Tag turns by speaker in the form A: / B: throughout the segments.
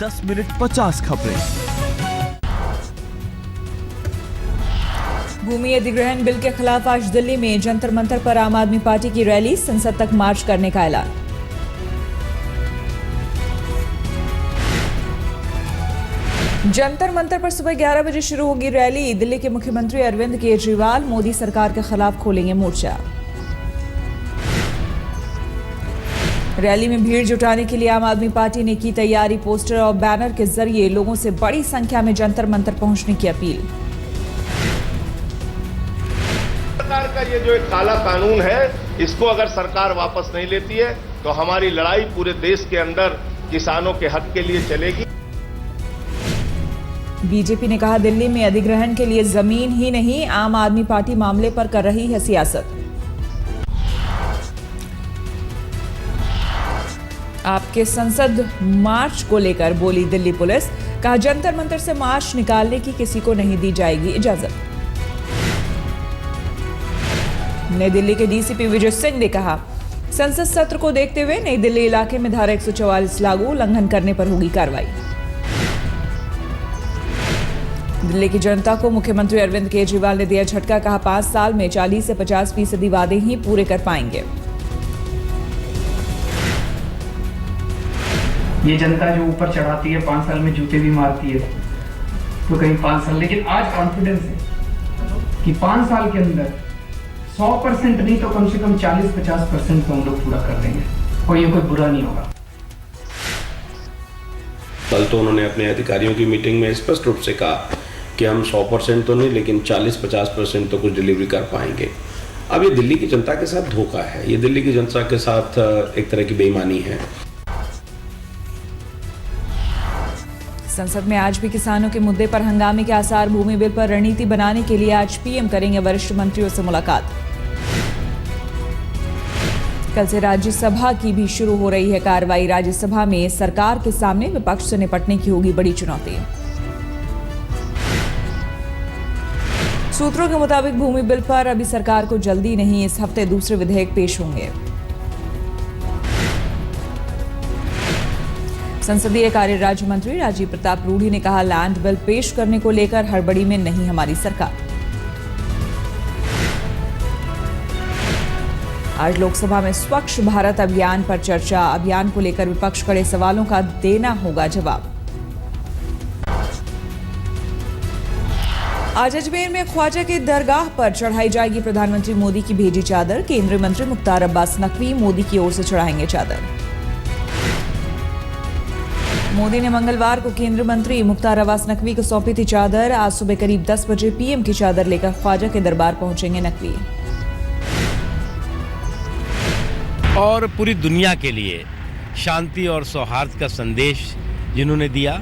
A: 10 minute 50 खबरें।
B: भूमि अधिग्रहण bill के खिलाफ आज दिल्ली में जंतर मंतर पर आम आदमी पार्टी की रैली, संसद तक मार्च करने का ऐलान। जंतर मंतर पर सुबह 11 बजे शुरू होगी रैली। दिल्ली के मुख्यमंत्री अरविंद केजरीवाल मोदी सरकार के खिलाफ खोलेंगे मोर्चा। रैली में भीड़ जुटाने के लिए आम आदमी पार्टी ने की तैयारी। पोस्टर और बैनर के जरिए लोगों से बड़ी संख्या में जंतर मंतर पहुंचने की अपील।
C: सरकार का ये जो एक काला कानून है, इसको अगर सरकार वापस नहीं लेती है तो हमारी लड़ाई पूरे देश के अंदर किसानों के हक के लिए चलेगी।
B: बीजेपी ने कहा, दिल्ली में अधिग्रहण के लिए जमीन ही नहीं, आम आदमी पार्टी मामले पर कर रही है सियासत। आपके संसद मार्च को लेकर बोली दिल्ली पुलिस। कहा, जंतर मंतर से मार्च निकालने की किसी को नहीं दी जाएगी इजाजत। नई दिल्ली के डीसीपी विजय सिंह ने कहा, संसद सत्र को देखते हुए नई दिल्ली इलाके में धारा 144 लागू, उल्लंघन करने पर होगी कार्रवाई। दिल्ली की जनता को मुख्यमंत्री अरविंद केजरीवाल ने दिया झटका। कहा, 5 साल में 40 से 50% वादे ही पूरे कर पाएंगे।
D: ये जनता जो ऊपर चढ़ाती है, 5 साल में जूते भी मारती है, तो कहीं 5 साल, लेकिन आज कॉन्फिडेंस है कि 5 साल के अंदर 100% नहीं तो कम से कम 40-50% तो हम लोग पूरा कर देंगे और ये कोई बुरा नहीं होगा।
E: कल तो उन्होंने अपने अधिकारियों की मीटिंग में स्पष्ट रूप से कहा कि हम 100% तो नहीं, लेकिन 40-50% तो कुछ डिलीवरी कर पाएंगे। अब ये दिल्ली की जनता के साथ धोखा है, ये दिल्ली की जनता के साथ एक तरह की बेईमानी है।
B: संसद में आज भी किसानों के मुद्दे पर हंगामे के आसार। भूमि बिल पर रणनीति बनाने के लिए आज पीएम करेंगे वरिष्ठ मंत्रियों से मुलाकात। कल से राज्यसभा की भी शुरू हो रही है कार्रवाई। राज्यसभा में सरकार के सामने विपक्ष से निपटने की होगी बड़ी चुनौती। सूत्रों के मुताबिक भूमि बिल पर अभी सरकार को जल्दी नहीं, इस हफ्ते दूसरे विधेयक पेश होंगे। संसदीय कार्य राज्य मंत्री राजीव प्रताप रूढ़ी ने कहा, लैंड बिल पेश करने को लेकर हड़बड़ी में नहीं हमारी सरकार। आज लोकसभा में स्वच्छ भारत अभियान पर चर्चा। अभियान को लेकर विपक्ष कड़े सवालों का देना होगा जवाब। आज अजमेर में ख्वाजा के दरगाह पर चढ़ाई जाएगी प्रधानमंत्री मोदी की भेजी चादर। केंद्रीय मंत्री मुख्तार अब्बास नकवी मोदी की ओर से चढ़ाएंगे चादर। मोदी ने मंगलवार को केंद्रीय मंत्री मुख्तार अब्बास नकवी को सौंपी थी चादर। आज सुबह करीब 10 बजे पीएम की चादर लेकर ख्वाजा के दरबार पहुंचेंगे नकवी।
F: और पूरी दुनिया के लिए शांति और सौहार्द का संदेश जिन्होंने दिया,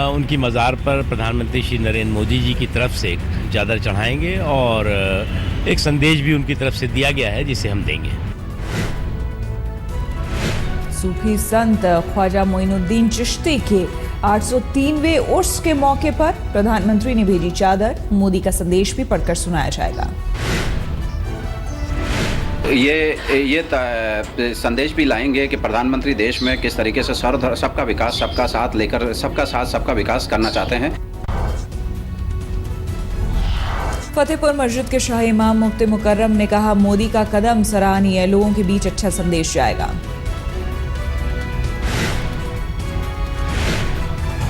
F: उनकी मज़ार पर प्रधानमंत्री श्री नरेंद्र मोदी जी की तरफ से चादर चढ़ाएंगे और एक संदेश भी उनकी तरफ से दिया गया है जिसे हम देंगे।
B: सूफी संत ख्वाजा मोइनुद्दीन चिश्ती के 803वें उर्स के मौके पर प्रधानमंत्री ने भेजी चादर। मोदी का संदेश भी पढ़कर सुनाया जाएगा।
G: ये संदेश भी लाएंगे कि प्रधानमंत्री देश में किस तरीके से सबका विकास, सबका साथ लेकर, सबका साथ सबका विकास करना चाहते हैं।
B: फतेहपुर मस्जिद के शाही इमाम मुफ्ती मुकर्रम ने कहा, मोदी का कदम सराहनीय है, लोगों के बीच अच्छा संदेश जाएगा।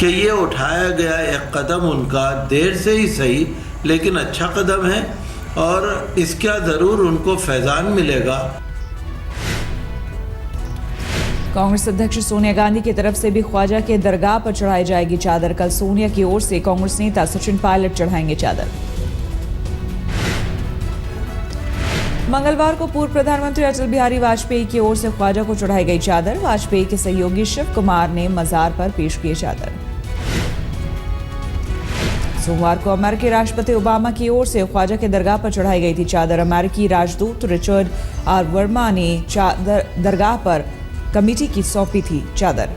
H: कि ये उठाया गया एक कदम उनका देर से ही सही लेकिन अच्छा कदम है और इसका जरूर उनको फैजान मिलेगा।
B: कांग्रेस अध्यक्ष सोनिया गांधी की तरफ से भी ख्वाजा के दरगाह पर चढ़ाई जाएगी चादर। कल सोनिया की ओर से कांग्रेस नेता सचिन पायलट चढ़ाएंगे चादर। मंगलवार को पूर्व प्रधानमंत्री अटल बिहारी वाजपेयी की ओर से ख्वाजा को चढ़ाई गई चादर। वाजपेयी के सहयोगी शिव कुमार ने मजार पर पेश किए चादर। सोमवार को अमेरिकी राष्ट्रपति ओबामा की ओर से ख्वाजा के दरगाह पर चढ़ाई गई थी चादर। अमेरिकी राजदूत रिचर्ड आर वर्मा ने दरगाह पर कमेटी की सौंपी थी चादर।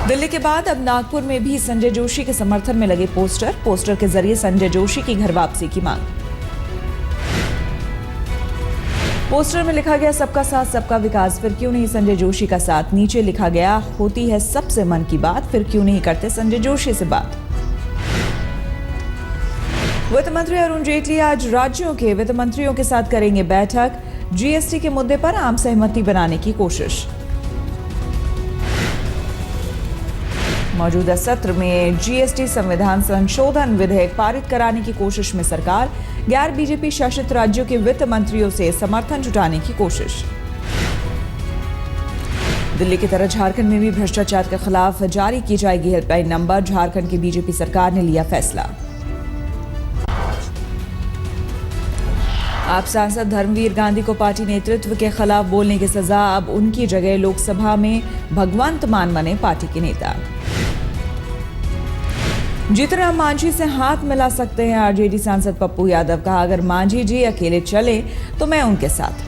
B: दिल्ली के बाद अब नागपुर में भी संजय जोशी के समर्थन में लगे पोस्टर के जरिए संजय जोशी की घर वापसी की मांग। पोस्टर में लिखा गया सबका साथ सबका विकास, फिर क्यों नहीं संजय जोशी का साथ। नीचे लिखा गया होती है सबसे मन की बात, फिर क्यों नहीं करते संजय जोशी से बात। वित्त मंत्री अरुण जेटली आज राज्यों के वित्त मंत्रियों के साथ करेंगे बैठक। जीएसटी के मुद्दे पर आम सहमति बनाने की कोशिश। मौजूदा सत्र में जीएसटी संविधान संशोधन विधेयक पारित कराने की कोशिश में सरकार। गैर बीजेपी शासित राज्यों के वित्त मंत्रियों से समर्थन जुटाने की कोशिश। दिल्ली की तरह झारखंड में भी भ्रष्टाचार के खिलाफ जारी की जाएगी हेल्पलाइन नंबर। झारखंड की बीजेपी सरकार ने लिया फैसला। आप सांसद धर्मवीर गांधी को पार्टी नेतृत्व के खिलाफ बोलने की सजा, अब उनकी जगह लोकसभा में भगवंत मान बने पार्टी के नेता। जीतनराम मांझी से हाथ मिला सकते हैं आरजेडी सांसद पप्पू यादव, कहा अगर मांझी जी अकेले चले तो मैं उनके साथ।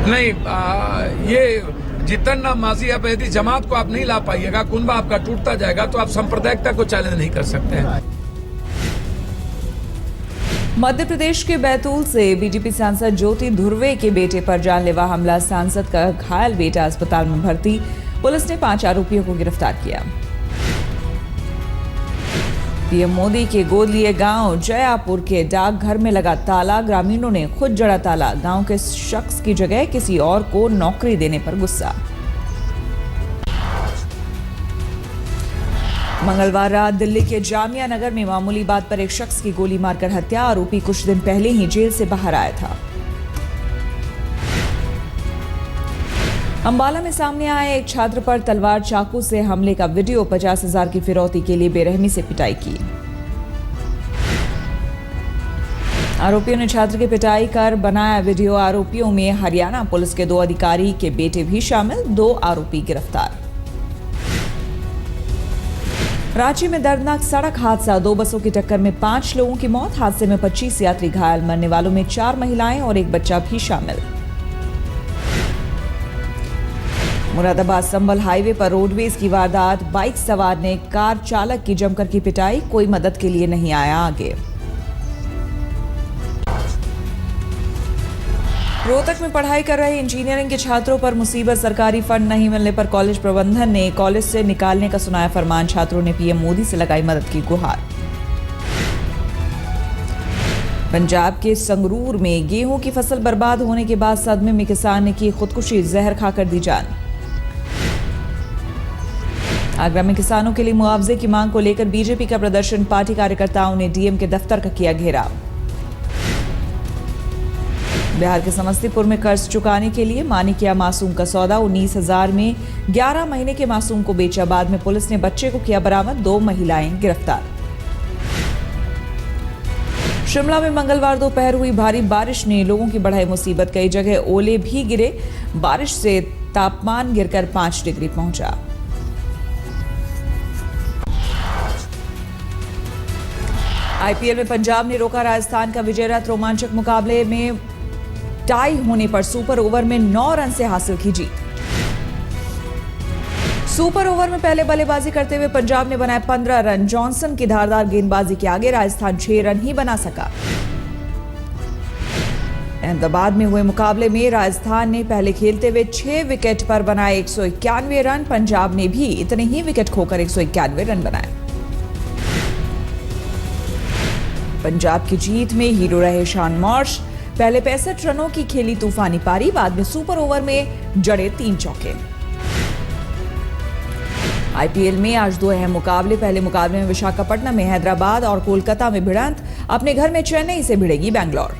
I: नहीं, ये जीतनराम मांझी अब यदि जमात को आप नहीं ला पाइएगा, कुनबा आपका टूटता जाएगा, तो आप सांप्रदायिकता को चैलेंज नहीं कर सकते हैं।
B: मध्य प्रदेश के बैतूल से बीजेपी सांसद ज्योति धुर्वे के बेटे पर जानलेवा हमला, सांसद का घायल बेटा अस्पताल में भर्ती। पुलिस ने 5 आरोपियों को गिरफ्तार किया। पीएम मोदी के गोद लिए गांव जयापुर के डाकघर में लगा ताला, ग्रामीणों ने खुद जड़ा ताला। गांव के शख्स की जगह किसी और को नौकरी देने पर गुस्सा। मंगलवार रात दिल्ली के जामिया नगर में मामूली बात पर एक शख्स की गोली मारकर हत्या। आरोपी कुछ दिन पहले ही जेल से बाहर आया था। अंबाला में सामने आए एक छात्र पर तलवार चाकू से हमले का वीडियो, 50,000 की फिरौती के लिए बेरहमी से पिटाई की। आरोपियों ने छात्र की पिटाई कर बनाया वीडियो। आरोपियों में हरियाणा पुलिस के 2 अधिकारी के बेटे भी शामिल, 2 आरोपी गिरफ्तार। रांची में दर्दनाक सड़क हादसा, 2 बसों की टक्कर में 5 लोगों की मौत। हादसे में 25 यात्री घायल, मरने वालों में 4 महिलाएं और एक बच्चा भी शामिल। मुरादाबाद संभल हाईवे पर रोडवेज की वारदात, बाइक सवार ने कार चालक की जमकर की पिटाई, कोई मदद के लिए नहीं आया आगे। रोहतक में पढ़ाई कर रहे इंजीनियरिंग के छात्रों पर मुसीबत, सरकारी फंड नहीं मिलने पर कॉलेज प्रबंधन ने कॉलेज से निकालने का सुनाया फरमान। छात्रों ने पीएम मोदी से लगाई मदद की गुहार। पंजाब के संगरूर में गेहूं की फसल बर्बाद होने के बाद सदमे में किसान ने की खुदकुशी, जहर खाकर दी जान। आगरा में किसानों के लिए मुआवजे की मांग को लेकर बीजेपी का प्रदर्शन, पार्टी कार्यकर्ताओं ने डीएम के दफ्तर का किया घेराव। बिहार के समस्तीपुर में कर्ज चुकाने के लिए मां ने किया मासूम का सौदा, 19,000 में 11 महीने के मासूम को बेचा। बाद में पुलिस ने बच्चे को किया बरामद, 2 महिलाएं गिरफ्तार। शिमला में मंगलवार दोपहर हुई भारी बारिश ने लोगों की बढ़ाई मुसीबत, कई जगह ओले भी गिरे। बारिश से तापमान गिरकर 5 डिग्री पहुंचा। आईपीएल में पंजाब ने रोका राजस्थान का विजय रथ, रोमांचक मुकाबले में टाई होने पर सुपर ओवर में 9 रन से हासिल की जीत। सुपर ओवर में पहले बल्लेबाजी करते हुए पंजाब ने बनाए 15 रन। जॉनसन की धारदार गेंदबाजी के आगे राजस्थान 6 रन ही बना सका। अहमदाबाद में हुए मुकाबले में राजस्थान ने पहले खेलते हुए 6 विकेट पर बनाए 191 रन। पंजाब ने भी इतने ही विकेट खोकर 191 रन बनाए। पंजाब की जीत में हीरो रहे शान मार्श, पहले 65 रनों की खेली तूफानी पारी, बाद में सुपर ओवर में जड़े 3 चौके। आईपीएल में आज 2 अहम मुकाबले, पहले मुकाबले में विशाखापट्टनम में हैदराबाद और कोलकाता में भिड़ंत, अपने घर में चेन्नई से भिड़ेगी बैंगलोर।